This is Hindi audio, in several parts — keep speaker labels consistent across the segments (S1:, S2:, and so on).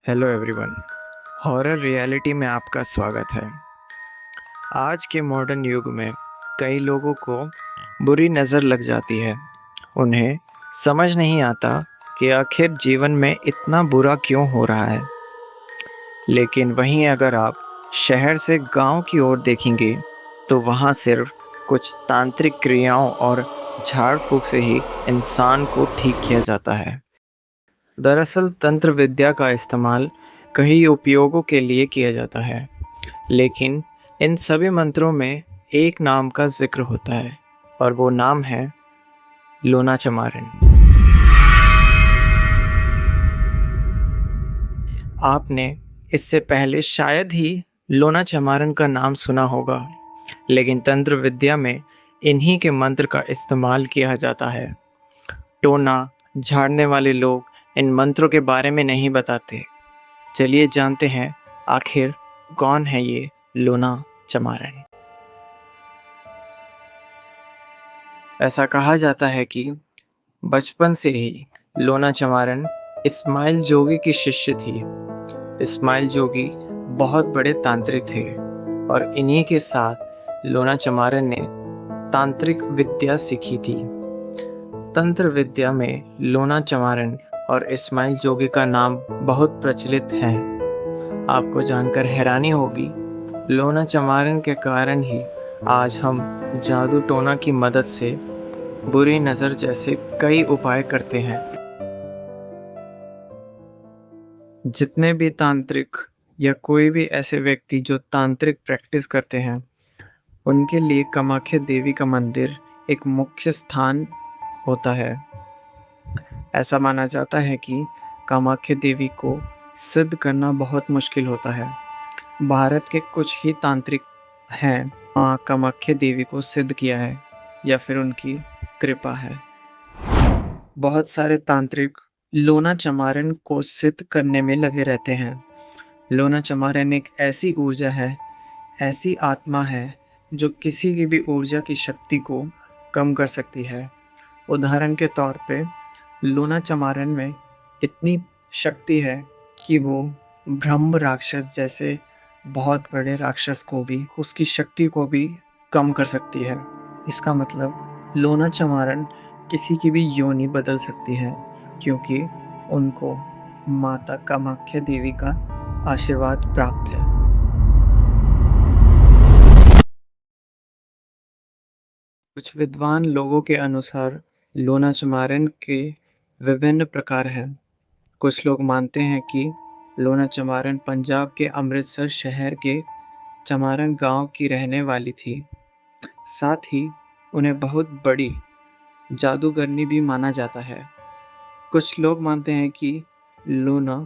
S1: Hello everyone. हॉरर रियलिटी में आपका स्वागत है। आज के मॉडर्न युग में कई लोगों को बुरी नज़र लग जाती है। उन्हें समझ नहीं आता कि आखिर जीवन में इतना बुरा क्यों हो रहा है। लेकिन वहीं अगर आप शहर से गांव की ओर देखेंगे तो वहां सिर्फ कुछ तांत्रिक क्रियाओं और झाड़ फूक से ही इंसान को ठीक किया जाता है। दरअसल तंत्र विद्या का इस्तेमाल कई उपयोगों के लिए किया जाता है, लेकिन इन सभी मंत्रों में एक नाम का जिक्र होता है और वो नाम है लोना चमारन। आपने इससे पहले शायद ही लोना चमारन का नाम सुना होगा, लेकिन तंत्र विद्या में इन्हीं के मंत्र का इस्तेमाल किया जाता है। टोना झाड़ने वाले लोग इन मंत्रों के बारे में नहीं बताते। चलिए जानते हैं आखिर कौन है ये लोना चमारन। ऐसा कहा जाता है कि बचपन से ही लोना चमारन इस्माइल जोगी की शिष्य थी। इस्माइल जोगी बहुत बड़े तांत्रिक थे और इन्हीं के साथ लोना चमारन ने तांत्रिक विद्या सीखी थी। तंत्र विद्या में लोना चमारन और इस्माइल जोगी का नाम बहुत प्रचलित है। आपको जानकर हैरानी होगी, लोना चमारन के कारण ही आज हम जादू टोना की मदद से बुरी नज़र जैसे कई उपाय करते हैं। जितने भी तांत्रिक या कोई भी ऐसे व्यक्ति जो तांत्रिक प्रैक्टिस करते हैं, उनके लिए कामाख्या देवी का मंदिर एक मुख्य स्थान होता है। ऐसा माना जाता है कि कामाख्या देवी को सिद्ध करना बहुत मुश्किल होता है। भारत के कुछ ही तांत्रिक हैं माँ कामाख्या देवी को सिद्ध किया है या फिर उनकी कृपा है। बहुत सारे तांत्रिक लोना चमारन को सिद्ध करने में लगे रहते हैं। लोना चमारन एक ऐसी ऊर्जा है, ऐसी आत्मा है जो किसी की भी ऊर्जा की शक्ति को कम कर सकती है। उदाहरण के तौर पे लोना चमारन में इतनी शक्ति है कि वो ब्रह्म राक्षस जैसे बहुत बड़े राक्षस को भी, उसकी शक्ति को भी कम कर सकती है। इसका मतलब लोना चमारन किसी की भी योनि बदल सकती है, क्योंकि उनको माता कामाख्या देवी का आशीर्वाद प्राप्त है। कुछ विद्वान लोगों के अनुसार लोना चमारन के विभिन्न प्रकार हैं। कुछ लोग मानते हैं कि लोना चमारन पंजाब के अमृतसर शहर के चमारन गांव की रहने वाली थी। साथ ही उन्हें बहुत बड़ी जादूगरनी भी माना जाता है। कुछ लोग मानते हैं कि लोना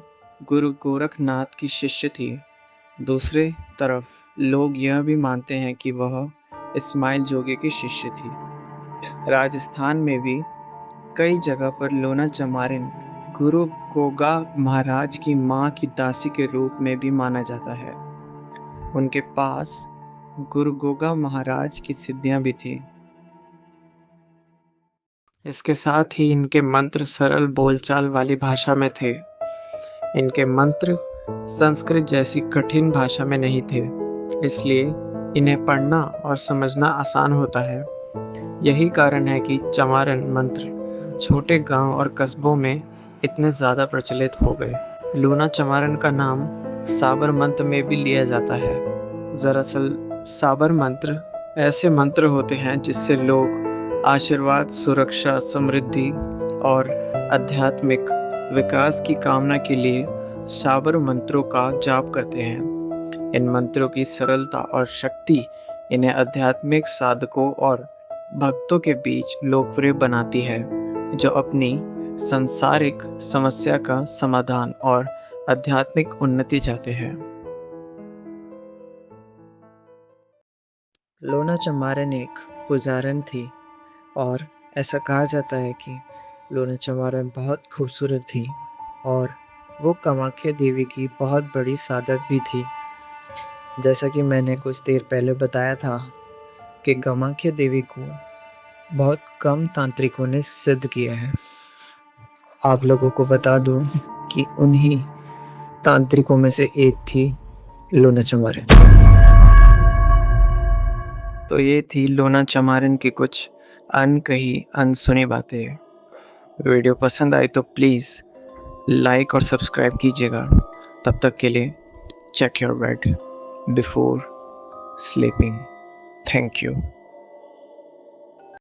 S1: गुरु गोरखनाथ की शिष्य थी। दूसरे तरफ लोग यह भी मानते हैं कि वह इस्माइल जोगी की शिष्य थी। राजस्थान में भी कई जगह पर लोना चमारिन गुरु गोगा महाराज की मां की दासी के रूप में भी माना जाता है। उनके पास गुरु गोगा महाराज की सिद्धियां भी थी। इसके साथ ही इनके मंत्र सरल बोलचाल वाली भाषा में थे। इनके मंत्र संस्कृत जैसी कठिन भाषा में नहीं थे, इसलिए इन्हें पढ़ना और समझना आसान होता है। यही कारण है कि चमारन मंत्र छोटे गांव और कस्बों में इतने ज़्यादा प्रचलित हो गए। लूना चमारन का नाम साबर मंत्र में भी लिया जाता है। दरअसल साबर मंत्र ऐसे मंत्र होते हैं जिससे लोग आशीर्वाद, सुरक्षा, समृद्धि और आध्यात्मिक विकास की कामना के लिए साबर मंत्रों का जाप करते हैं। इन मंत्रों की सरलता और शक्ति इन्हें आध्यात्मिक साधकों और भक्तों के बीच लोकप्रिय बनाती है, जो अपनी सांसारिक समस्या का समाधान और आध्यात्मिक उन्नति चाहते हैं। लोना चमारन एक पुजारन थी और ऐसा कहा जाता है कि लोना चमारन बहुत खूबसूरत थी और वो कामाख्या देवी की बहुत बड़ी साधक भी थी। जैसा कि मैंने कुछ देर पहले बताया था कि कामाख्या देवी को बहुत कम तांत्रिकों ने सिद्ध किया है। आप लोगों को बता दूं कि उन्हीं तांत्रिकों में से एक थी लोना चमारिन। तो ये थी लोना चमारिन की कुछ अनकही अनसुनी बातें। वीडियो पसंद आई तो प्लीज़ लाइक और सब्सक्राइब कीजिएगा। तब तक के लिए check your bed before sleeping. Thank you.